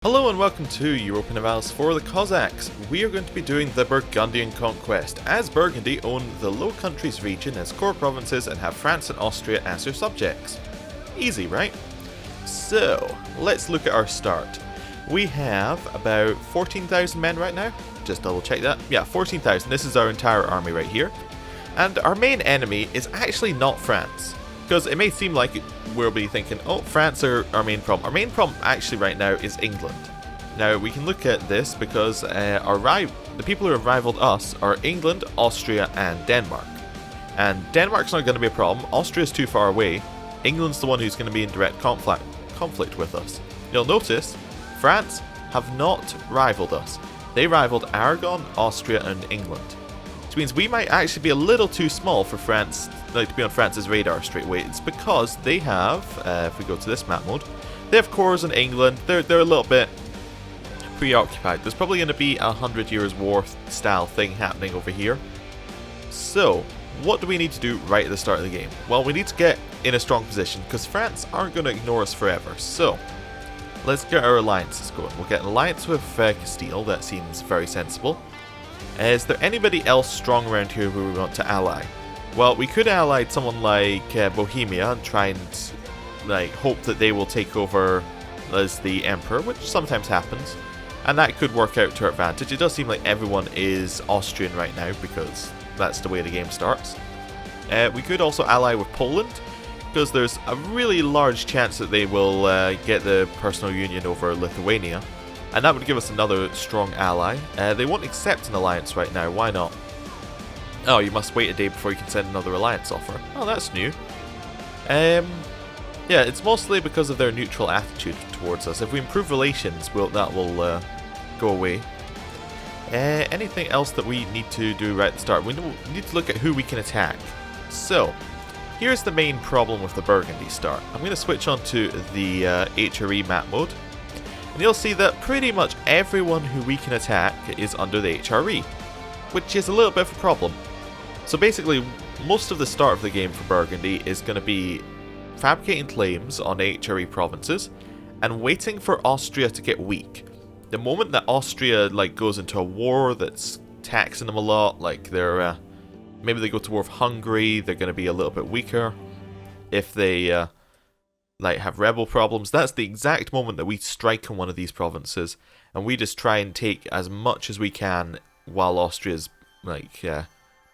Hello and welcome to Europa Universalis IV, the Cossacks. We are going to be doing the Burgundian Conquest, as Burgundy own the Low Countries region as core provinces and have France and Austria as their subjects. Easy, right? So, let's look at our start. We have about 14,000 men right now. Just double check that. Yeah, 14,000. This is our entire army right here. And our main enemy is actually not France. Because it may seem like we'll be thinking, oh, France are our main problem. Our main problem actually right now is England. Now, we can look at this because the people who have rivaled us are England, Austria, and Denmark. And Denmark's not going to be a problem. Austria's too far away. England's the one who's going to be in direct conflict with us. You'll notice, France have not rivaled us. They rivaled Aragon, Austria, and England. Which means we might actually be a little too small for France, to be on France's radar straight away. It's because they have, if we go to this map mode, they have cores in England. They're a little bit preoccupied. There's probably going to be 100 Years' War style thing happening over here. So, what do we need to do right at the start of the game? Well, we need to get in a strong position because France aren't going to ignore us forever. So, let's get our alliances going. We'll get an alliance with Castile. That seems very sensible. Is there anybody else strong around here who we want to ally? Well, we could ally someone like Bohemia and try and hope that they will take over as the emperor, which sometimes happens, and that could work out to our advantage. It does seem like everyone is Austrian right now because that's the way the game starts. We could also ally with Poland because there's a really large chance that they will get the personal union over Lithuania. And that would give us another strong ally. They won't accept an alliance right now, why not? Oh, you must wait a day before you can send another alliance offer. Oh, that's new. Yeah, it's mostly because of their neutral attitude towards us. If we improve relations, that will go away. Anything else that we need to do right at the start? We need to look at who we can attack. So, here's the main problem with the Burgundy start. I'm going to switch on to the HRE map mode. And you'll see that pretty much everyone who we can attack is under the HRE, which is a little bit of a problem. So basically, most of the start of the game for Burgundy is going to be fabricating claims on HRE provinces and waiting for Austria to get weak. The moment that Austria goes into a war that's taxing them a lot, maybe they go to war with Hungary, they're going to be a little bit weaker. If they have rebel problems, that's the exact moment that we strike on one of these provinces, and we just try and take as much as we can while Austria's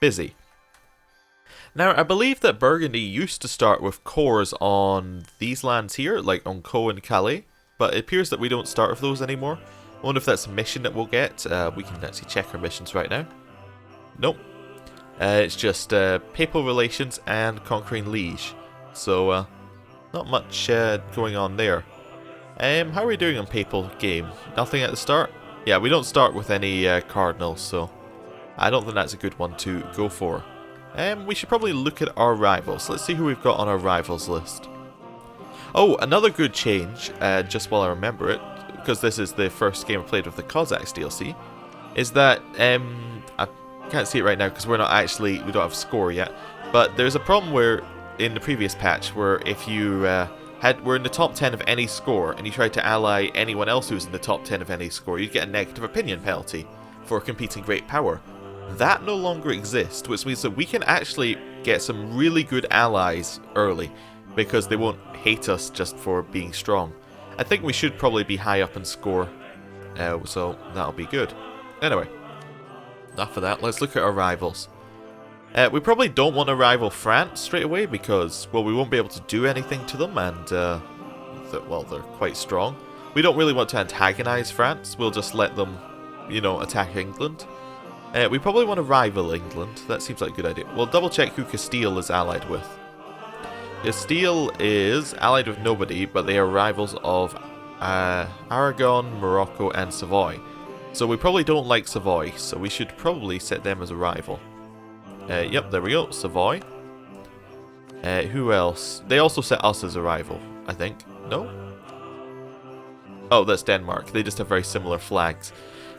busy. Now, I believe that Burgundy used to start with cores on these lands here, like on Caux and Calais, but it appears that we don't start with those anymore. I wonder if that's a mission that we'll get. We can actually check our missions right now. Nope. It's just papal relations and conquering Liege. So, not much going on there. How are we doing on papal game? Nothing at the start? Yeah, we don't start with any cardinals, so I don't think that's a good one to go for. We should probably look at our rivals. Let's see who we've got on our rivals list. Oh, another good change, just while I remember it, because this is the first game I played with the Cossacks DLC, is that, I can't see it right now because we don't have a score yet, but there's a problem where in the previous patch where if you were in the top 10 of any score and you tried to ally anyone else who's in the top 10 of any score, you'd get a negative opinion penalty for competing great power. That no longer exists, which means that we can actually get some really good allies early because they won't hate us just for being strong. I think we should probably be high up in score, so that'll be good. Anyway, enough of that, let's look at our rivals. We probably don't want to rival France straight away because, well, we won't be able to do anything to them and, they're quite strong. We don't really want to antagonize France, we'll just let them, attack England. We probably want to rival England, that seems like a good idea. We'll double check who Castile is allied with. Castile is allied with nobody, but they are rivals of Aragon, Morocco, and Savoy. So we probably don't like Savoy, so we should probably set them as a rival. Yep, there we go, Savoy. Who else? They also set us as a rival, I think. No? Oh, that's Denmark. They just have very similar flags.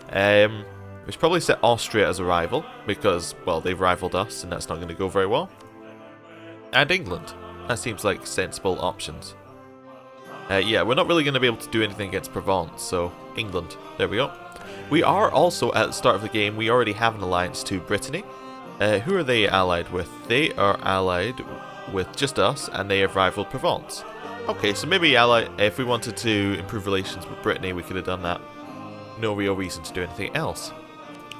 We should probably set Austria as a rival, because, well, they've rivaled us, and that's not going to go very well. And England. That seems like sensible options. Yeah, we're not really going to be able to do anything against Provence, so England. There we go. We are also, at the start of the game, we already have an alliance to Brittany. Who are they allied with? They are allied with just us, and they have rivaled Provence. Okay, so maybe if we wanted to improve relations with Brittany, we could have done that. No real reason to do anything else.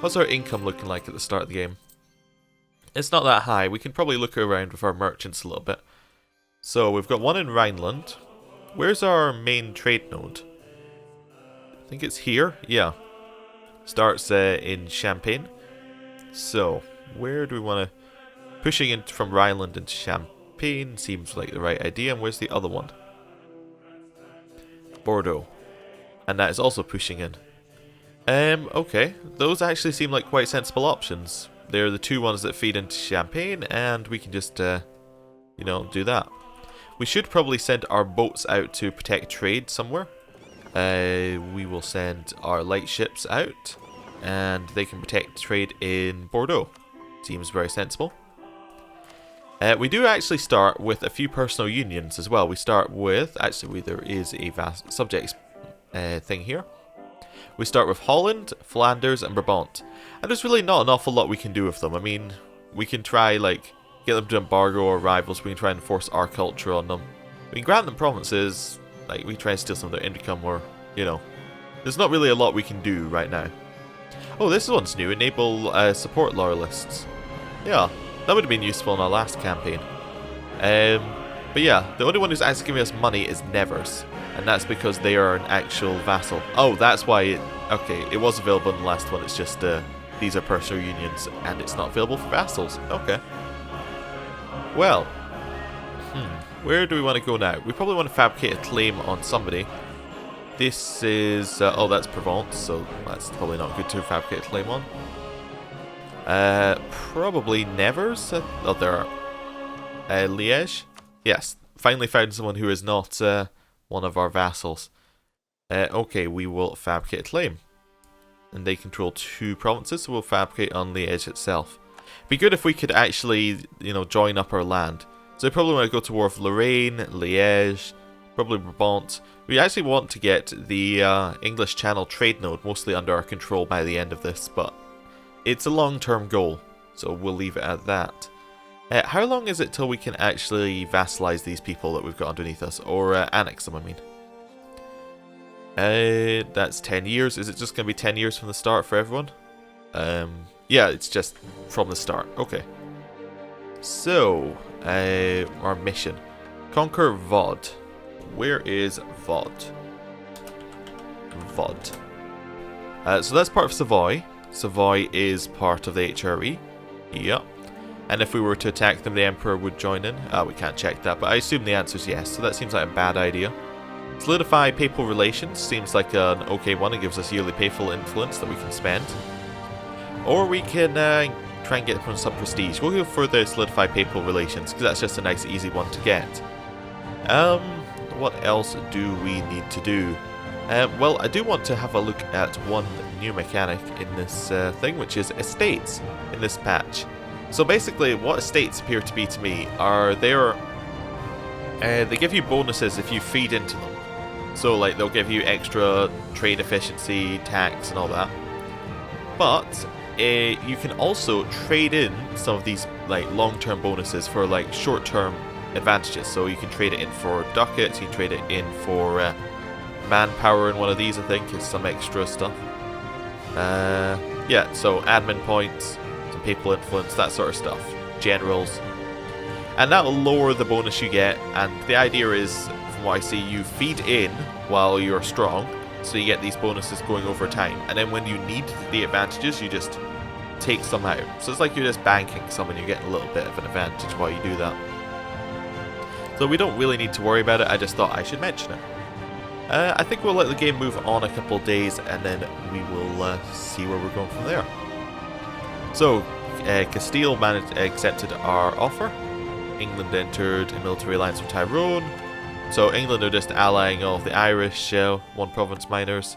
What's our income looking like at the start of the game? It's not that high. We can probably look around with our merchants a little bit. So we've got one in Rhineland. Where's our main trade node? I think it's here. Yeah. Starts in Champagne. So, where do we want to... Pushing in from Rhineland into Champagne seems like the right idea. And where's the other one? Bordeaux. And that is also pushing in. Okay. Those actually seem like quite sensible options. They're the two ones that feed into Champagne, and we can just, you know, do that. We should probably send our boats out to protect trade somewhere. We will send our light ships out, and they can protect trade in Bordeaux. Seems very sensible. We do actually start with a few personal unions as well. We start with, actually there is a vast subjects thing here. We start with Holland, Flanders and Brabant. And there's really not an awful lot we can do with them. I mean, we can try like get them to embargo our rivals. We can try and enforce our culture on them. We can grant them provinces. Like we try and steal some of their income, or you know, there's not really a lot we can do right now. Oh, this one's new. Enable support loyalists. Yeah, that would have been useful in our last campaign. But yeah, the only one who's actually giving us money is neighbours, and that's because they are an actual vassal. Oh, that's why it... Okay, it was available in the last one. It's just these are personal unions, and it's not available for vassals. Okay. Well, where do we want to go now? We probably want to fabricate a claim on somebody. This is... oh, that's Provence, so that's probably not good to fabricate a claim on. Probably Nevers? Oh, there are... Liège? Yes, finally found someone who is not one of our vassals. Okay, we will fabricate a claim. And they control 2 provinces, so we'll fabricate on Liège itself. Be good if we could actually, you know, join up our land. So we probably want to go to war with Lorraine, Liège, probably Brabant. We actually want to get the English Channel trade node mostly under our control by the end of this, but it's a long-term goal, so we'll leave it at that. How long is it till we can actually vassalize these people that we've got underneath us? Or annex them, I mean. That's 10 years. Is it just going to be 10 years from the start for everyone? Yeah, it's just from the start. Okay. So, our mission. Conquer Vaud. Where is Vaud? Vaud. So that's part of Savoy. Savoy is part of the HRE. Yep. And if we were to attack them, the Emperor would join in. We can't check that, but I assume the answer is yes, so that seems like a bad idea. Solidify papal relations seems like an okay one. It gives us yearly papal influence that we can spend. Or we can try and get from some prestige. We'll go for the solidify papal relations, because that's just a nice, easy one to get. What else do we need to do? Well, I do want to have a look at one new mechanic in this thing, which is estates in this patch. So basically, what estates appear to be to me are they give you bonuses if you feed into them. So like they'll give you extra trade efficiency, tax, and all that. But you can also trade in some of these like long-term bonuses for like short-term advantages. So you can trade it in for ducats, you can trade it in for manpower in one of these, I think, is some extra stuff. Yeah, so admin points, some papal influence, that sort of stuff. Generals. And that will lower the bonus you get, and the idea is, from what I see, you feed in while you're strong, so you get these bonuses going over time. And then when you need the advantages, you just take some out. So it's like you're just banking some and you're getting a little bit of an advantage while you do that. So we don't really need to worry about it, I just thought I should mention it. I think we'll let the game move on a couple of days, and then we will see where we're going from there. So, Castile accepted our offer. England entered a military alliance with Tyrone. So England are just allying all of the Irish one province minors.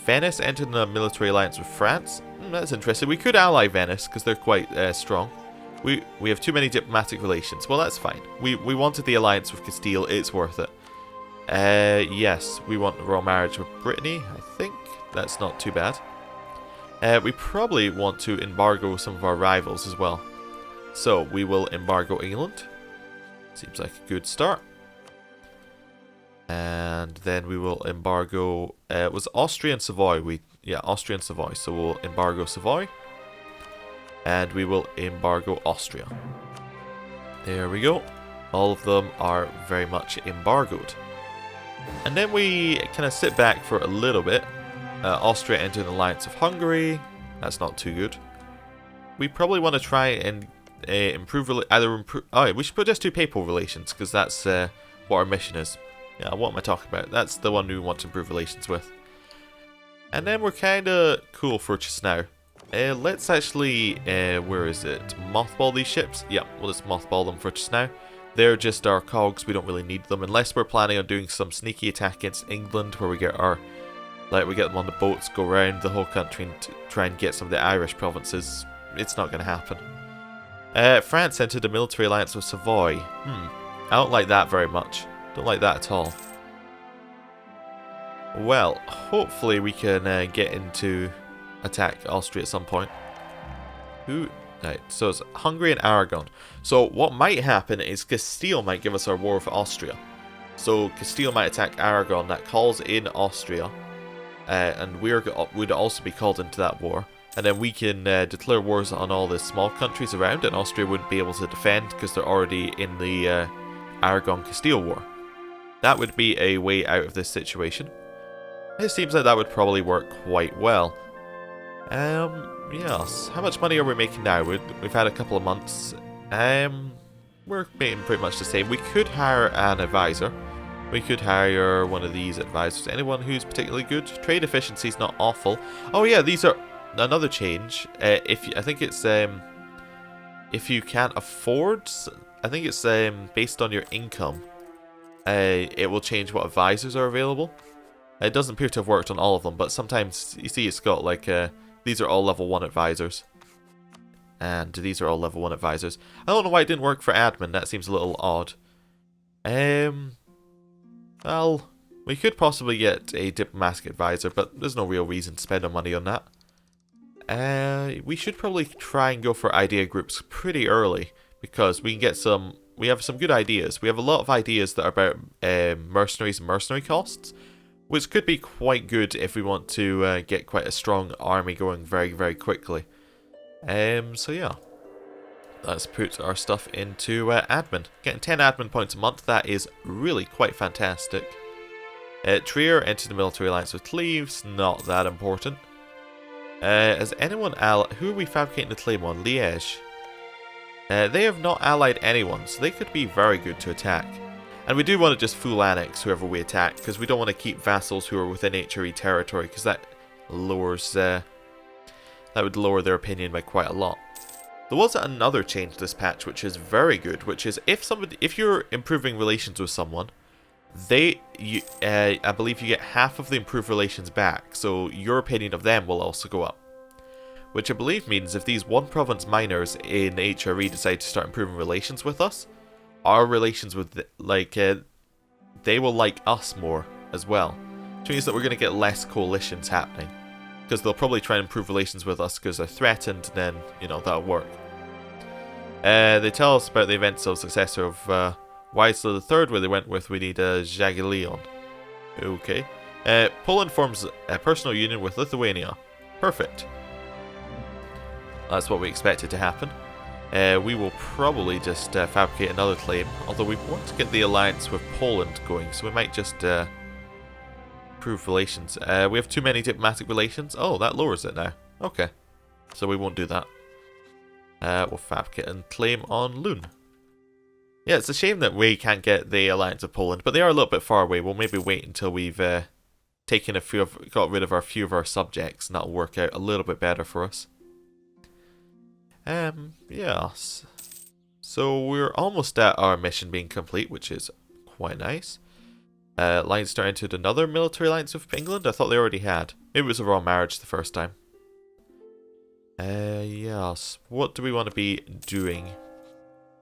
Venice entered a military alliance with France. That's interesting. We could ally Venice because they're quite strong. We have too many diplomatic relations. Well, that's fine. We wanted the alliance with Castile. It's worth it. Yes, we want royal marriage with Brittany, I think. That's not too bad. We probably want to embargo some of our rivals as well. So, we will embargo England. Seems like a good start. And then we will embargo... it was Austria and Savoy. Yeah, Austria and Savoy. So we'll embargo Savoy. And we will embargo Austria. There we go. All of them are very much embargoed. And then we kind of sit back for a little bit. Austria entered an alliance with Hungary. That's not too good. We probably want to try and improve... Oh, we should just do papal relations, because that's what our mission is. Yeah, what am I talking about? That's the one we want to improve relations with. And then we're kind of cool for just now. Let's actually... where is it? Mothball these ships? Yeah, we'll just mothball them for just now. They're just our cogs, we don't really need them. Unless we're planning on doing some sneaky attack against England, where we get our... Like, we get them on the boats, go around the whole country and try and get some of the Irish provinces. It's not going to happen. France entered a military alliance with Savoy. I don't like that very much. Don't like that at all. Well, hopefully we can get into attack Austria at some point. Right, so it's Hungary and Aragon. So what might happen is Castile might give us our war with Austria. So Castile might attack Aragon. That calls in Austria. And we'd also be called into that war. And then we can declare wars on all the small countries around, and Austria wouldn't be able to defend because they're already in the Aragon-Castile war. That would be a way out of this situation. It seems like that would probably work quite well. Yes. How much money are we making now? We've had a couple of months. We're making pretty much the same. We could hire an advisor. We could hire one of these advisors. Anyone who's particularly good. Trade efficiency is not awful. Oh yeah, these are another change. I think it's if you can't afford. I think it's based on your income. It will change what advisors are available. It doesn't appear to have worked on all of them, but sometimes you see it's got like these are all level 1 advisors. And these are all level 1 advisors. I don't know why it didn't work for admin. That seems a little odd. Well, we could possibly get a diplomatic advisor, but there's no real reason to spend our money on that. We should probably try and go for idea groups pretty early, because we can get some... We have some good ideas. We have a lot of ideas that are about mercenaries and mercenary costs, which could be quite good if we want to get quite a strong army going very, very quickly. So yeah. Let's put our stuff into admin. Getting 10 admin points a month, that is really quite fantastic. Trier entered the military alliance with Cleves, not that important. Has anyone who are we fabricating the claim on? Liège. They have not allied anyone, so they could be very good to attack. And we do want to just full annex whoever we attack, because we don't want to keep vassals who are within HRE territory, because that lowers... that would lower their opinion by quite a lot. There was another change this patch which is very good, which is if you're improving relations with someone, I believe you get half of the improved relations back, so your opinion of them will also go up. Which I believe means if these one province miners in HRE decide to start improving relations with us, our relations with, they will like us more as well. Which means that we're going to get less coalitions happening. Because they'll probably try and improve relations with us because they're threatened, and then, you know, that'll work. They tell us about the events of successor of Wisla III, where they went with we need Jagiellon. Okay. Poland forms a personal union with Lithuania. Perfect. That's what we expected to happen. We will probably just fabricate another claim, although we want to get the alliance with Poland going, so we might just improve relations. We have too many diplomatic relations. Oh, that lowers it now. Okay. So we won't do that. We'll fabricate and claim on Lune. Yeah, it's a shame that we can't get the alliance of Poland, but they are a little bit far away. We'll maybe wait until we've got rid of a few of our subjects, and that'll work out a little bit better for us. Yes. So we're almost at our mission being complete, which is quite nice. Leinster entered another military alliance with England? I thought they already had. Maybe it was a royal marriage the first time. Yes. What do we want to be doing?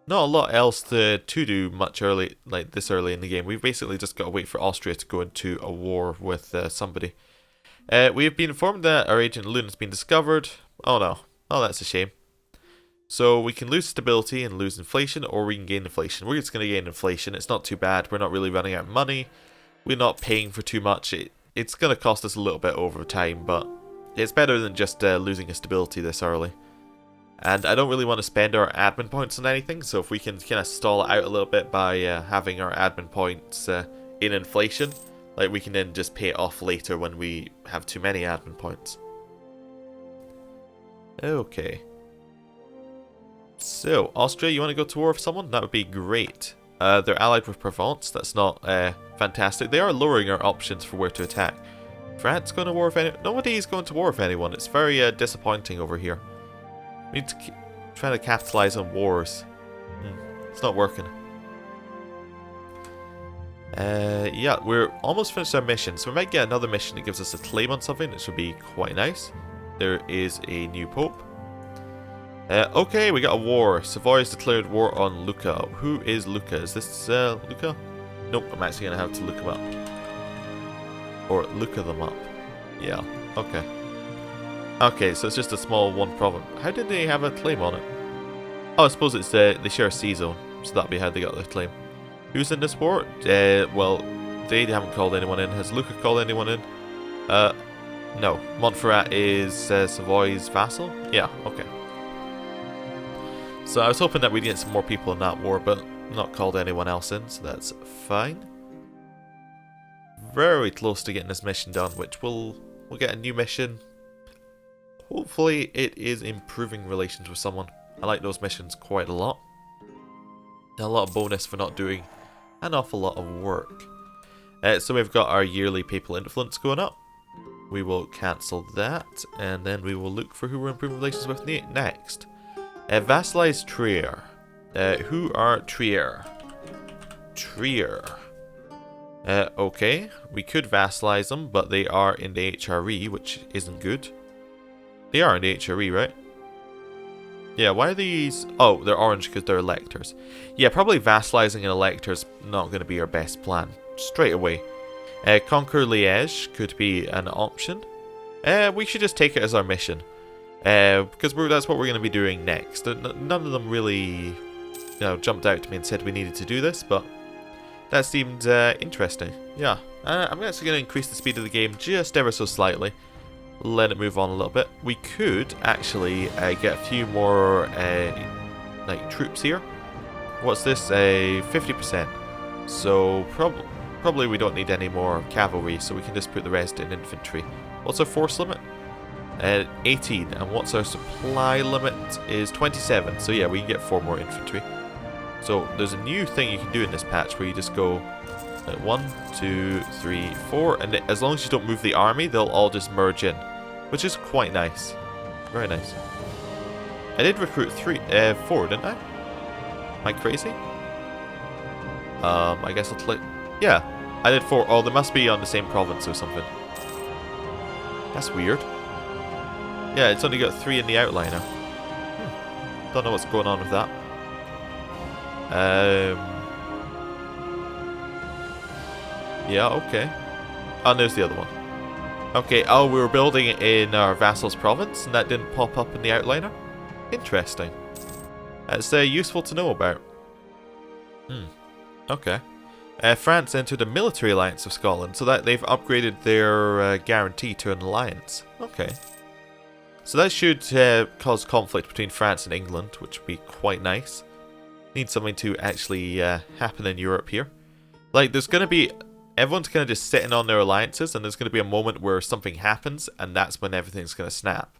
not a lot else to do much early, like this early in the game. We've basically just got to wait for Austria to go into a war with somebody. We have been informed that our agent Lune has been discovered. Oh no. Oh, that's a shame. So we can lose stability and lose inflation, or we can gain inflation. We're just going to gain inflation. It's not too bad. We're not really running out of money. We're not paying for too much. It's going to cost us a little bit over time, but it's better than just losing a stability this early. And I don't really want to spend our admin points on anything, so if we can kind of stall it out a little bit by having our admin points in inflation, like we can then just pay it off later when we have too many admin points. Okay. So, Austria, you want to go to war with someone? That would be great. They're allied with Provence. That's not fantastic. They are lowering our options for where to attack. France going to war with anyone? Nobody's going to war with anyone. It's very disappointing over here. We need to keep trying to capitalize on wars. It's not working. Yeah, we're almost finished our mission, so we might get another mission that gives us a claim on something, which would be quite nice. There is a new pope. Okay, we got a war. Savoy has declared war on Lucca. Who is Lucca? Is this Lucca? Nope, I'm actually going to have to look him up. Or Lucca them up. Yeah, okay. Okay, so it's just a small one province. How did they have a claim on it? Oh, I suppose it's they share a sea zone, so that'd be how they got their claim. Who's in this war? Well, they haven't called anyone in. Has Lucca called anyone in? No. Montferrat is Savoy's vassal? Yeah, okay. So I was hoping that we'd get some more people in that war, but not called anyone else in, so that's fine. Very close to getting this mission done, which we'll get a new mission. Hopefully it is improving relations with someone. I like those missions quite a lot. A lot of bonus for not doing an awful lot of work. So we've got our yearly papal influence going up. We will cancel that, and then we will look for who we're improving relations with next. Vassalize Trier. Who are Trier? Trier. Okay, we could vassalize them, but they are in the HRE, which isn't good. They are in the HRE, right? Yeah, why are these... Oh, they're orange because they're electors. Yeah, probably vassalizing an elector is not going to be our best plan. Straight away. Conquer Liège could be an option. We should just take it as our mission. Because that's what we're going to be doing next. None of them really jumped out to me and said we needed to do this, but that seemed interesting. Yeah, I'm actually going to increase the speed of the game just ever so slightly. Let it move on a little bit. We could actually get a few more like troops here. What's this? 50%. So probably we don't need any more cavalry, so we can just put the rest in infantry. What's our force limit? 18. And what's our supply limit? Is 27. So yeah, we can get 4 more infantry. So there's a new thing you can do in this patch where you just go 1, 2, 3, 4, and as long as you don't move the army, they'll all just merge in, which is quite nice. Very nice. I did recruit 4, didn't I? Am I crazy? I guess I'll click. Yeah, I did 4. Oh, they must be on the same province or something. That's weird. Yeah, it's only got 3 in the outliner. Don't know what's going on with that. Yeah, okay. Oh, there's the other one. Okay, oh, we were building it in our vassal's province, and that didn't pop up in the outliner? Interesting. That's useful to know about. Okay. France entered a military alliance with Scotland, so that they've upgraded their guarantee to an alliance. Okay. So that should cause conflict between France and England, which would be quite nice. Need something to actually happen in Europe here. Like, there's going to be... Everyone's kind of just sitting on their alliances, and there's going to be a moment where something happens, and that's when everything's going to snap.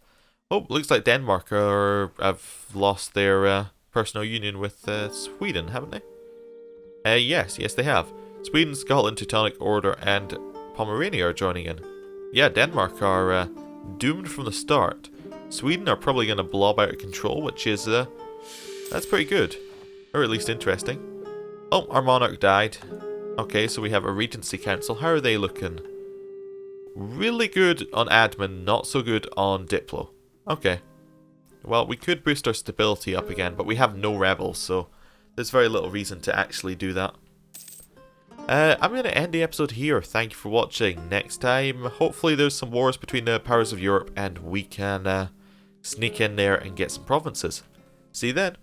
Oh, looks like Denmark have lost their personal union with Sweden, haven't they? Yes, they have. Sweden, Scotland, Teutonic Order, and Pomerania are joining in. Yeah, Denmark are doomed from the start. Sweden are probably going to blob out of control, which is... that's pretty good. Or at least interesting. Oh, our monarch died. Okay, so we have a Regency Council. How are they looking? Really good on admin, not so good on Diplo. Okay. Well, we could boost our stability up again, but we have no rebels, so there's very little reason to actually do that. I'm going to end the episode here. Thank you for watching. Next time, hopefully there's some wars between the powers of Europe and we can sneak in there and get some provinces. See you then.